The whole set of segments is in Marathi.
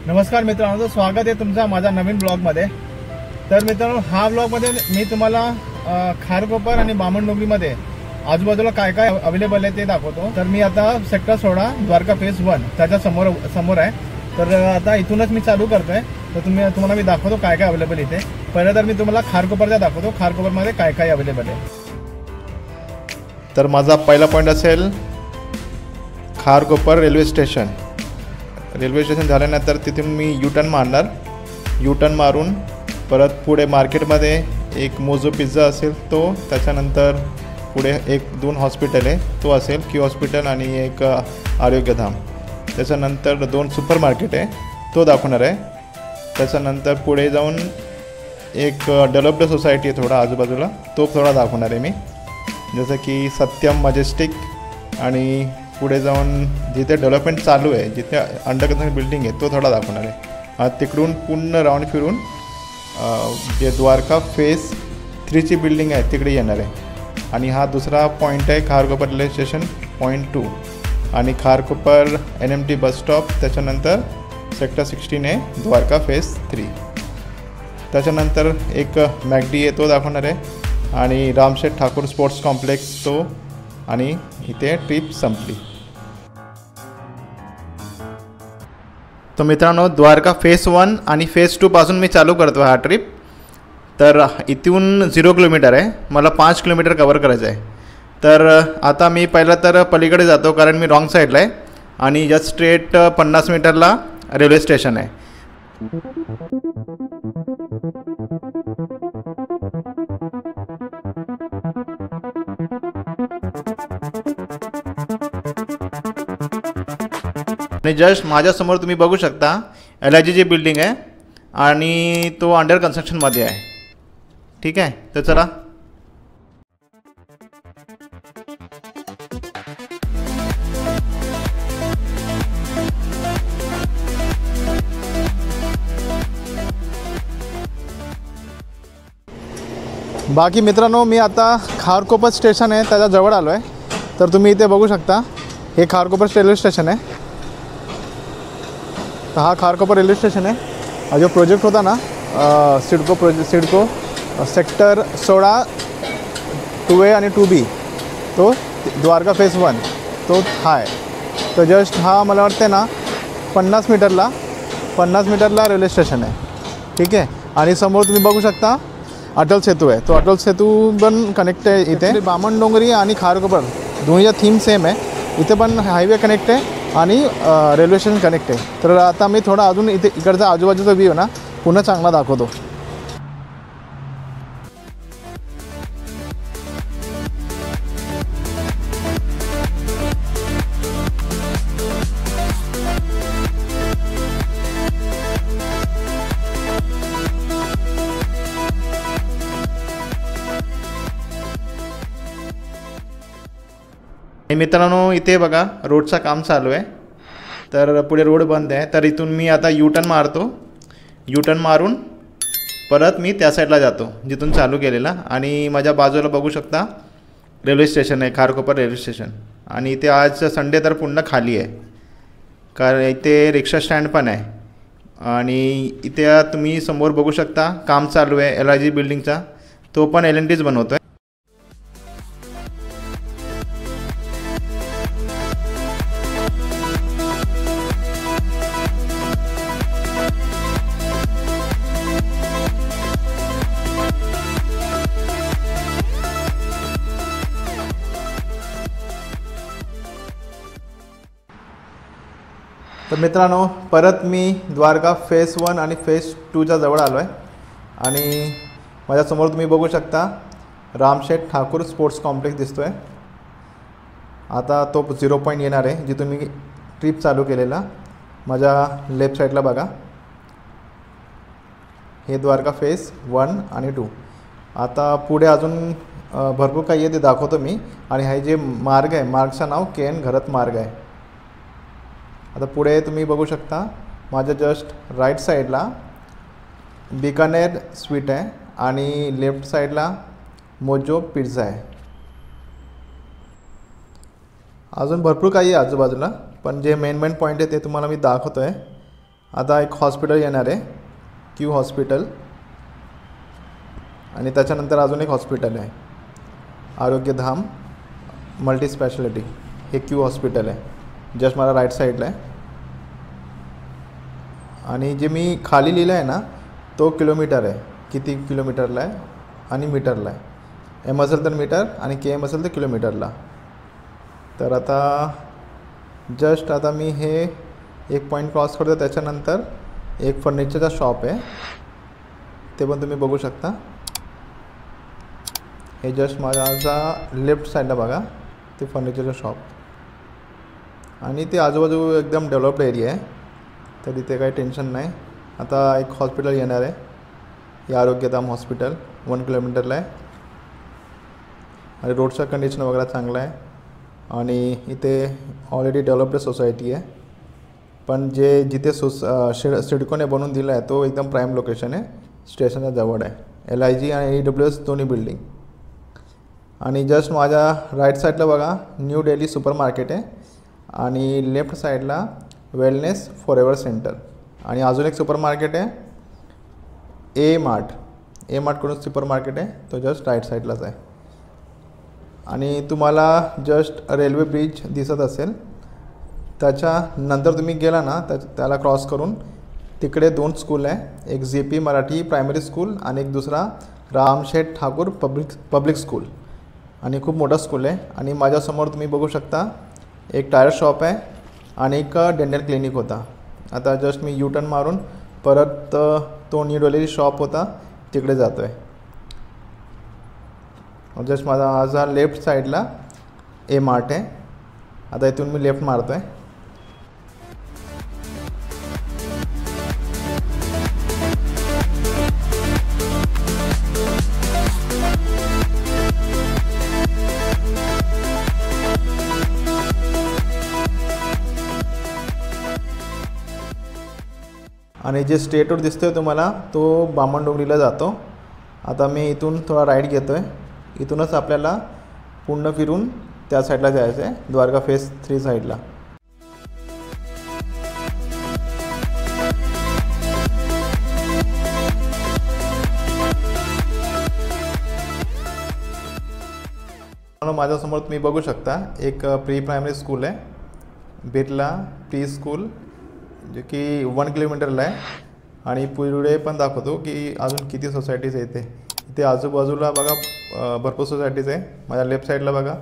नमस्कार मित्रांनो, स्वागत आहे तुमचा माझ्या नवीन ब्लॉगमध्ये। तर मित्रांनो, हा ब्लॉगमध्ये मी तुम्हाला खारकोपर आणि बामणडोंगरीमध्ये आजूबाजूला काय काय अवेलेबल आहे ते दाखवतो। तर मी आता सेक्टर 16 द्वारका फेज 1 त्याच्या समोर आहे। तर आता इथूनच मी चालू करतोय। तर तुम्हाला मी दाखवतो काय काय अवेलेबल इथे। पहिले तर मी तुम्हाला खारकोपरचा दाखवतो, खारकोपरमध्ये काय काय अवेलेबल आहे। तर माझा पहिला पॉईंट असेल Kharkopar railway station. Railway station झाल्यानंतर तिथून मी यू टर्न मारणार। यू टर्न मारून परत पुढे मार्केटमध्ये एक मोजो पिझ्झा असेल तो, त्याच्यानंतर पुढे 1-2 हॉस्पिटल आहे तो असेल, क्यू हॉस्पिटल आणि एक आरोग्यधाम। त्याच्यानंतर 2 सुपर मार्केट आहे तो दाखवणार आहे। त्याच्यानंतर पुढे जाऊन एक डेव्हलप्ड सोसायटी आहे थोडा आजूबाजूला, तो थोडा दाखवणार आहे मी, जसं की सत्यम मजेस्टिक। आणि पुढे जाऊन जिथे डेव्हलपमेंट चालू आहे, जिथे अंडर कन्स्ट्रक्शन बिल्डिंग आहे, तो थोडा दाखवणार आहे। तिकडून पूर्ण राऊंड फिरून जे द्वारका फेज 3ची बिल्डिंग आहे तिकडे येणार आहे। आणि हा दुसरा पॉईंट आहे खारकोपर रेल्वे स्टेशन पॉईंट 2 आणि खारकोपर NMT बस स्टॉप। त्याच्यानंतर सेक्टर 16 आहे द्वारका फेज 3। त्याच्यानंतर एक मॅगडी आहे तो दाखवणार आहे आणि रामशेठ ठाकूर स्पोर्ट्स कॉम्प्लेक्स तो, आणि इथे ट्रिप संपली। तर मित्रांनो, द्वारका फेज 1 आणि फेज 2 पासून मी चालू करतो हा ट्रिप। तर इथून 0 किलोमीटर आहे, मला 5 किलोमीटर कवर करायचं आहे। तर आता मी पहिला तर पलीकडे जातो, कारण मी रॉंग साईडला आहे आणि जस्ट स्ट्रेट 50 मीटरला रेल्वे स्टेशन आहे। आणि जस्ट माझ्यासमोर तुम्ही बघू शकता LIGची बिल्डिंग आहे आणि तो अंडर कन्स्ट्रक्शनमध्ये आहे। ठीक आहे, तर चला। बाकी मित्रांनो, मी आता खारकोपर स्टेशन आहे त्याच्या जवळ आलो आहे। तर तुम्ही इथे बघू शकता, हे खारकोपर रेल्वे स्टेशन आहे। तर हा खारकोपर रेल्वे स्टेशन आहे। हा जो प्रोजेक्ट होता ना, सिडको सेक्टर 16 2A आणि 2B, तो द्वारका फेज 1 तो हा आहे। तर जस्ट हा मला वाटते ना 50 मीटरला रेल्वे स्टेशन आहे। ठीक आहे, आणि समोर तुम्ही बघू शकता अटल सेतू आहे, तो अटल सेतू पण कनेक्ट आहे इथे। बामणडोंगरी आणि खारकोपर दोन्हीचा थीम सेम आहे। इथे पण हायवे कनेक्ट आहे आणि रेल्वे स्टेशन कनेक्ट आहे। तर आता मी थोडा अजून इकडचा आजूबाजूचा व्ह्यू ना पुन्हा चांगला दाखवतो। मित्रांनो, इथे बघा रोडचं काम चालू आहे, तर पुढे रोड बंद आहे। तर इथून मी आता यू टर्न मारतो। यू टर्न मारून परत मी त्या साईडला जातो जिथून चालू केलेला। आणि माझ्या बाजूला बघू शकता रेल्वे स्टेशन आहे, खारकोपर रेल्वे स्टेशन। आणि इथे आज संडे तर पूर्ण खाली आहे, कारण इथे रिक्षा स्टँड पण आहे। आणि इथे तुम्ही समोर बघू शकता काम चालू आहे LIG बिल्डिंगचा, तो पण L&Tच बनवतो आहे। तर मित्रांनो, परत मी द्वारका फेज 1 आणि फेज 2च्या जवळ आलो आहे। आणि माझ्यासमोर तुम्ही बघू शकता रामशेठ ठाकूर स्पोर्ट्स कॉम्प्लेक्स दिसतो आहे। आता तो 0 पॉईंट येणार आहे जिथून मी ट्रिप चालू केलेला। माझ्या लेफ्ट साईडला बघा, हे द्वारका फेज 1 आणि 2। आता पुढे अजून भरपूर काही आहे ते दाखवतो मी। आणि हे जे मार्ग आहे, मार्गचं नाव KN घरत मार्ग आहे। आता पुढे तुम्ही बघू शकता माझ्या जस्ट राईट साईडला बिकानेर स्वीट आहे आणि लेफ्ट साईडला मोजो पिझ्झा आहे। अजून भरपूर काही आहे आजूबाजूला, पण जे मेन पॉईंट आहे ते तुम्हाला मी दाखवतो आहे। आता एक हॉस्पिटल येणार आहे, क्यू हॉस्पिटल, आणि त्याच्यानंतर अजून एक हॉस्पिटल आहे, आरोग्यधाम मल्टी स्पेशालिटी. हे क्यू हॉस्पिटल आहे, जस्ट मला राईट साईडला आहे. आणि जे मी खाली लिहिलं आहे ना तो किलोमीटर आहे, किती किलोमीटरला आहे आणि मीटरला आहे. एम असेल तर मीटर आणि के एम असेल तर किलोमीटरला. तर आता जस्ट आता मी हे एक पॉईंट क्रॉस करतो, त्याच्यानंतर एक फर्निचरचा शॉप आहे, ते पण तुम्ही बघू शकता. हे जस्ट माझा लेफ्ट साईडला बघा ते फर्निचरचं शॉप, आणि ते आजूबाजू एकदम डेव्हलप्ड एरिया आहे, तर तिथे काही टेन्शन नाही. आता एक हॉस्पिटल येणार आहे, हे आरोग्यधाम हॉस्पिटल 1 किलोमीटरला आहे, आणि रोडचं कंडिशन वगैरे चांगलं आहे. आणि इथे ऑलरेडी डेव्हलप्ड सोसायटी आहे, पण जिथे सिडकोने बनवून दिलं आहे तो एकदम प्राईम लोकेशन आहे, स्टेशनच्या जवळ आहे. LIG आणि AWS दोन्ही बिल्डिंग. आणि जस्ट माझ्या राईट साईडला बघा न्यू डेली सुपर मार्केट आहे, आणि लेफ्ट साईडला वेलनेस फॉरेवर सेंटर, आणि अजून एक सुपर मार्केट आहे ए मार्टकडून सुपर मार्केट आहे, तो जस्ट राईट साईडलाच आहे. आणि तुम्हाला जस्ट रेल्वे ब्रिज दिसत असेल, त्याच्यानंतर तुम्ही गेला ना त्याला क्रॉस करून तिकडे 2 स्कूल आहे, एक JP मराठी प्रायमरी स्कूल आणि एक दुसरा रामशेठ ठाकूर पब्लिक स्कूल, आणि खूप मोठा स्कूल आहे. आणि माझ्यासमोर तुम्ही बघू शकता एक टायर शॉप आहे आणि एक डेंटल क्लिनिक होता. आता जस्ट मी U-टर्न मारून परत तो न्यू डेली शॉप होता तिकडे जातो आहे. जस्ट माझा लेफ्ट साईडला ए मार्ट आहे. आता इथून मी लेफ्ट मारतो आहे. आणि जे स्ट्रेट रोड दिसतोय तुम्हाला तो बामणडोंगरीला जातो. आता मी इथून थोडा राईट घेतो आहे. इथूनच आपल्याला पूर्ण फिरून त्या साईडला जायचं आहे, द्वारका फेज 3 साईडला. माझ्यासमोर तुम्ही बघू शकता एक प्री प्रायमरी स्कूल आहे, बिर्ला प्री स्कूल, जे की 1 किलोमीटरला आहे. आणि पुढे पण दाखवतो की अजून किती सोसायटीज येते. इथे आजूबाजूला बघा भरपूर सोसायटीज आहे. माझ्या लेफ्ट साईडला बघा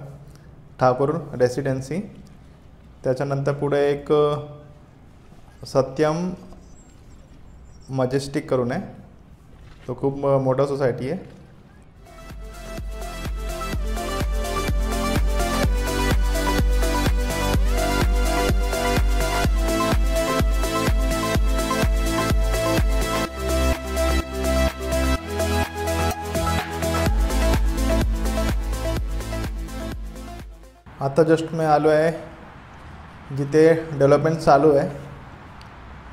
ठाकूर रेसिडेन्सी, त्याच्यानंतर पुढे एक सत्यम मजेस्टिक करून आहे, तो खूप मोठा सोसायटी आहे. आता जस्ट मी आलो आहे जिथे डेव्हलपमेंट चालू आहे.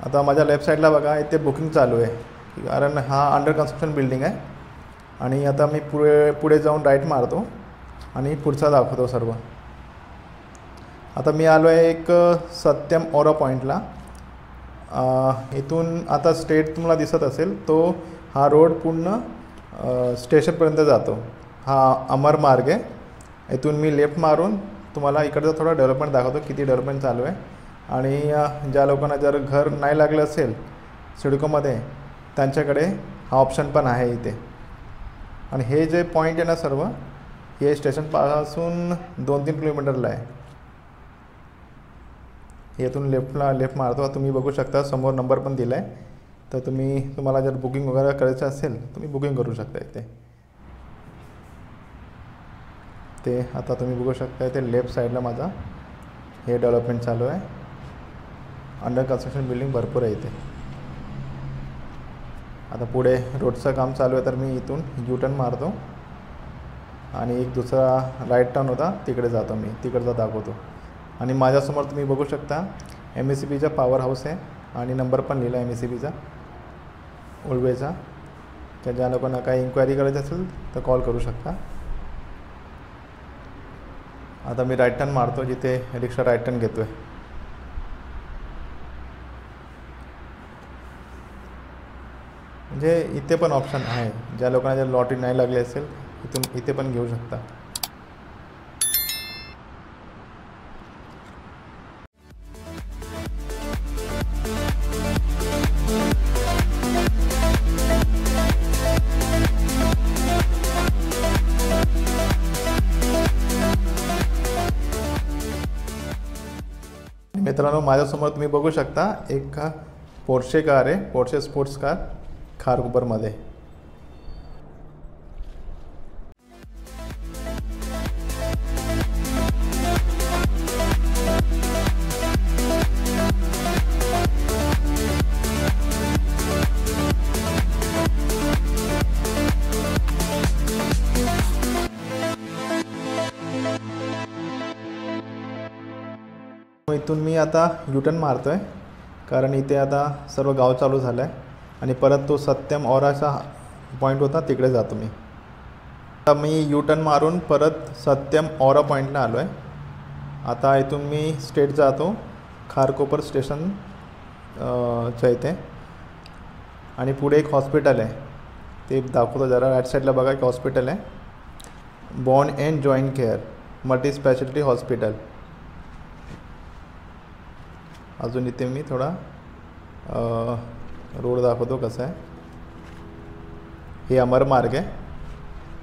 आता माझ्या लेफ्ट साईडला बघा इथे बुकिंग चालू आहे, कारण हा अंडर कन्स्ट्रक्शन बिल्डिंग आहे. आणि आता मी पुढे जाऊन राईट मारतो आणि पुढचा दाखवतो सर्व. आता मी आलो आहे एक सत्यम ओरा पॉईंटला. इथून आता स्ट्रेट तुम्हाला दिसत असेल तो हा रोड पूर्ण स्टेशनपर्यंत जातो. हा अमर मार्ग आहे. इथून मी लेफ्ट मारून तुम्हाला इकडचं थोडं डेव्हलपमेंट दाखवतो, किती डेव्हलपमेंट चालू आहे. आणि ज्या लोकांना जर घर नाही लागलं असेल सिडकोमध्ये त्यांच्याकडे हा ऑप्शन पण आहे इथे. आणि हे जे पॉईंट आहे ना सर्व हे स्टेशनपासून 2-3 किलोमीटरला आहे. इथून लेफ्ट मारतो. तुम्ही बघू शकता समोर नंबर पण दिला आहे, तर तुम्हाला जर बुकिंग वगैरे करायचं असेल तुम्ही बुकिंग करू शकता इथे. ते आता तुम्ही बघू शकता इथे लेफ्ट साईडला माझा हे डेव्हलपमेंट चालू आहे. अंडर कन्स्ट्रक्शन बिल्डिंग भरपूर आहे इथे. आता पुढे रोडचं काम चालू आहे, तर मी इथून U-टर्न मारतो आणि एक दुसरा राईट टर्न होता तिकडे जातो. मी तिकडचा दाखवतो. आणि माझ्यासमोर तुम्ही बघू शकता MSCBचा पॉवर हाऊस आहे आणि नंबर पण लिहिला आहे MSCBचा उळवेचा. तर ज्या लोकांना काही इन्क्वायरी करायची असेल तर कॉल करू शकता. आता मी राईट टर्न मारतो जिथे रिक्षा राईट टर्न घेतो आहे. म्हणजे इथे पण ऑप्शन आहे, ज्या लोकांना जर लॉटरी नाही लागली असेल इथे पण घेऊ शकता. मित्रांनो, माझ्यासमोर तुम्ही बघू शकता एक पोर्शे कार आहे, पोर्शे स्पोर्ट्स कार खारकोपरमध्ये. इथून मी आता युटर्न मारतो आहे, कारण इथे आता सर्व गाव चालू झालं आहे आणि परत तो सत्यम औराचा पॉईंट होता तिकडे जातो मी. आता मी युटर्न मारून परत सत्यम औरा पॉईंटला आलो आहे. आता इथून मी स्ट्रेट जातो खारकोपर स्टेशन च्या इथे आणि पुढे एक हॉस्पिटल आहे ते दाखवतो जरा. राईट साईडला बघा एक हॉस्पिटल आहे, born and joint care multi speciality hospital. अजून इथे मी थोडा रोड दाखवतो कसा आहे. हे अमर मार्ग आहे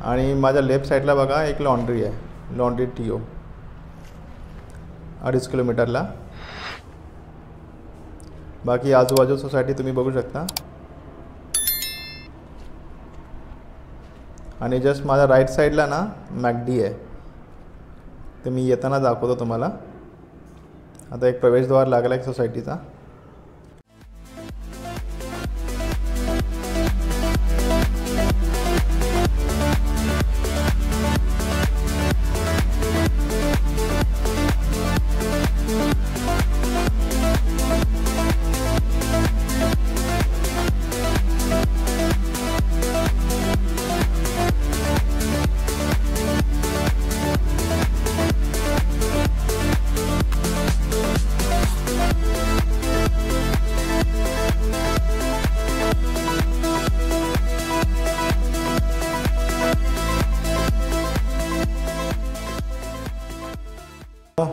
आणि माझ्या लेफ्ट साईडला बघा एक लॉन्ड्री आहे, लॉन्ड्री टीओ 2.5 किलोमीटरला. बाकी आजूबाजू सोसायटी तुम्ही बघू शकता. आणि जस्ट माझ्या राईट साईडला ना मॅकडी आहे, ते मी येताना दाखवतो तुम्हाला. आता एक प्रवेशद्वार लागला एक सोसायटीचा.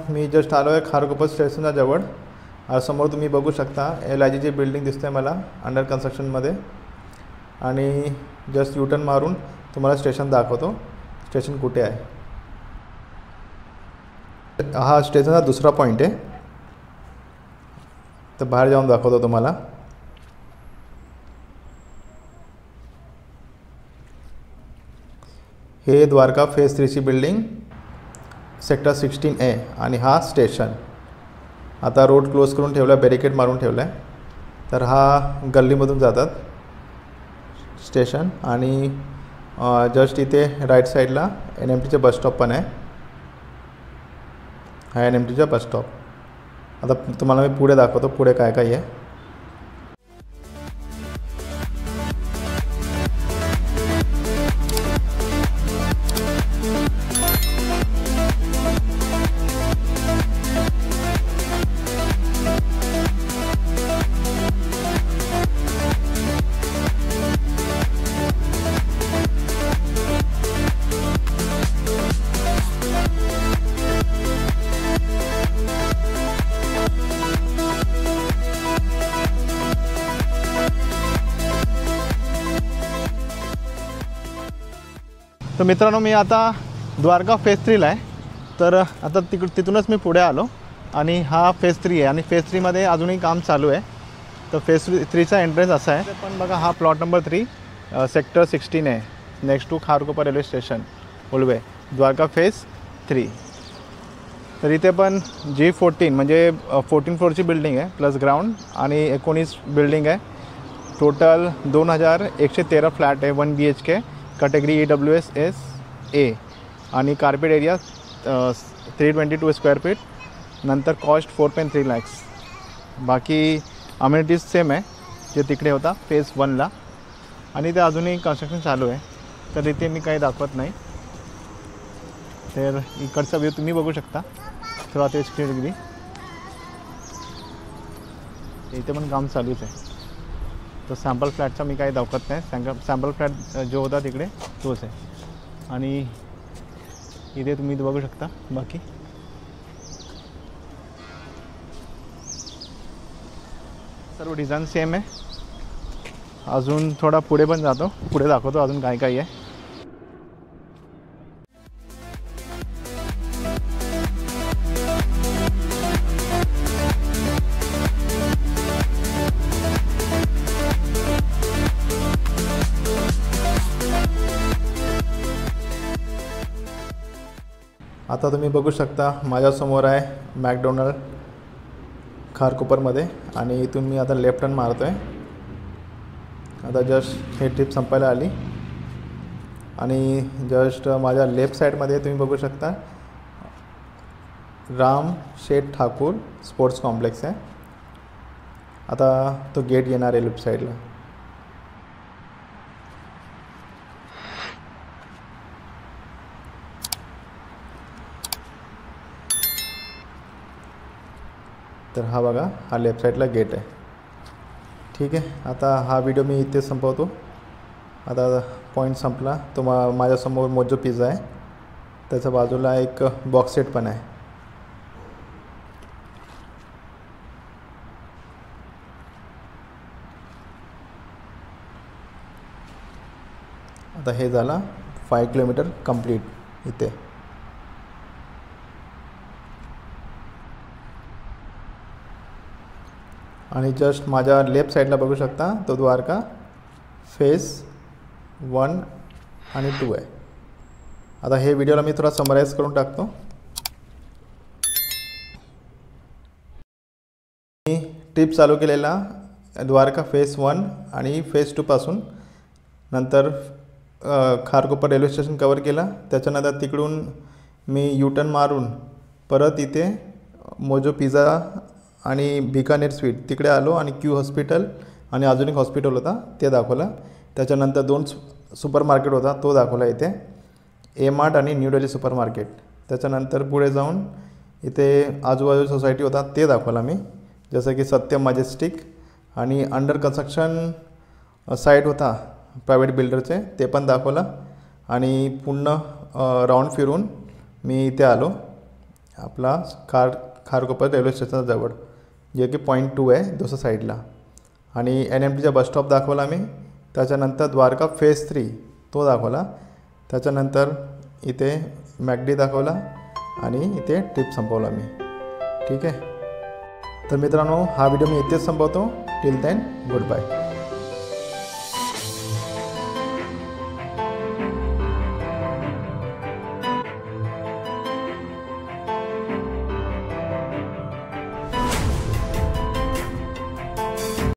मी जस्ट आलो आहे खारकोपर स्टेशनच्या जवळ. समोर तुम्ही बघू शकता LIGची बिल्डिंग दिसते मला अंडर कन्स्ट्रक्शनमध्ये. आणि जस्ट युटर्न मारून तुम्हाला स्टेशन दाखवतो, स्टेशन कुठे आहे. हा स्टेशनचा दुसरा पॉईंट आहे, तर बाहेर जाऊन दाखवतो तुम्हाला. हे द्वारका फेज 3ची बिल्डिंग सेक्टर 16A आणि हा स्टेशन. आता रोड क्लोज करून ठेवला, बॅरिकेड मारून ठेवला आहे. तर हा गल्लीमधून जातात स्टेशन. आणि जस्ट इथे राईट साईडला NMTचा बस स्टॉप पण आहे. हा NMTचा बस स्टॉप. आता तुम्हाला मी पुढे दाखवतो पुढे काय काय आहे. तर मित्रांनो, मी आता द्वारका फेज 3ला आहे. तर आता तिथूनच मी पुढे आलो आणि हा फेज 3 आहे आणि फेज 3मध्ये अजूनही काम चालू आहे. तर फेज 3चा एंट्रन्स असा आहे. पण बघा हा प्लॉट नंबर 3 सेक्टर 16 आहे, next to Kharkopar railway station Ulwe, Dwarka phase 3. तर इथे पण G14 म्हणजे 14 फ्लोअरची बिल्डिंग आहे प्लस ग्राउंड आणि 19 बिल्डिंग आहे. टोटल 2113 फ्लॅट आहे, 1 BHK कॅटेगरी EWS A आणि कार्पेट एरिया 322 स्क्वेअर फीट. नंतर कॉस्ट 4.3 lakhs. बाकी अम्युनिटीज सेम आहे जे तिकडे होता फेज 1ला. आणि ते अजूनही कन्स्ट्रक्शन चालू आहे, तर इथे मी काही दाखवत नाही. तर इकडचा व्ह्यू तुम्ही बघू शकता थोडा 360 डिग्री. इथे पण काम चालूच आहे. तर सॅम्पल फ्लॅटचा मी काही दाखवत नाही, सॅम्पल फ्लॅट जो होता तिकडे तोच आहे. आणि इथे तुम्ही बघू शकता बाकी सर्व डिझाईन सेम आहे. अजून थोडा पुढे पण जातो, पुढे दाखवतो अजून काय काय आहे. आता तुम्ही बघू शकता माझ्यासमोर आहे मॅकडोनल्ड खारकोपरमध्ये आणि इथून मी आता लेफ्ट टर्न मारतो आहे. आता जस्ट हे ट्रिप संपायला आली आणि जस्ट माझ्या लेफ्ट साईडमध्ये तुम्ही बघू शकता राम शेठ ठाकूर स्पोर्ट्स कॉम्प्लेक्स आहे. आता तो गेट येणार आहे लेफ्ट साईडला. तर हा बघा, हा लेफ्ट साईडला गेट आहे. ठीक आहे, आता हा व्हिडिओ मी इथे संपवतो. आता पॉईंट संपला. तो माझ्यासमोर मोजो पिझ्झा आहे, त्याच्या बाजूला एक बॉक्स सेट पण आहे. आता हे झाला 5 किलोमीटर कंप्लीट इथे. आणि जस्ट माझ्या लेफ्ट साईडला बघू शकता तो द्वारका फेज 1 आणि 2 आहे. आता हे व्हिडिओला मी थोडा समराईज करून टाकतो. मी ट्रिप चालू केलेला द्वारका फेज 1 आणि फेज 2 पासून. नंतर खारकोपर रेल्वे स्टेशन कवर केला. त्याच्यानंतर तिकडून मी यूटर्न मारून परत इथे मोजो पिझ्झा आणि बिकानेर स्वीट तिकडे आलो आणि क्यू हॉस्पिटल आणि अजून एक हॉस्पिटल होता ते दाखवला. त्याच्यानंतर 2 सुपर मार्केट होता तो दाखवला इथे, ए मार्ट आणि न्यू दिल्ली सुपर मार्केट. त्याच्यानंतर पुढे जाऊन इथे आजूबाजू सोसायटी होता ते दाखवला मी, जसं की सत्य मजेस्टिक आणि अंडर कन्स्ट्रक्शन साईट होता प्रायव्हेट बिल्डरचे ते पण दाखवला. आणि पूर्ण राऊंड फिरून मी इथे आलो आपला खारकोपर रेल्वे स्टेशनच्या जवळ, जे की पॉईंट 2 आहे दुसऱ्या साईडला. आणि NMTचा बस स्टॉप दाखवला मी. त्याच्यानंतर द्वारका फेज 3 तो दाखवला. त्याच्यानंतर इथे मॅकडी दाखवला आणि इथे ट्रिप संपवला मी. ठीक आहे, तर मित्रांनो हा व्हिडिओ मी इथेच संपवतो. Till then good bye.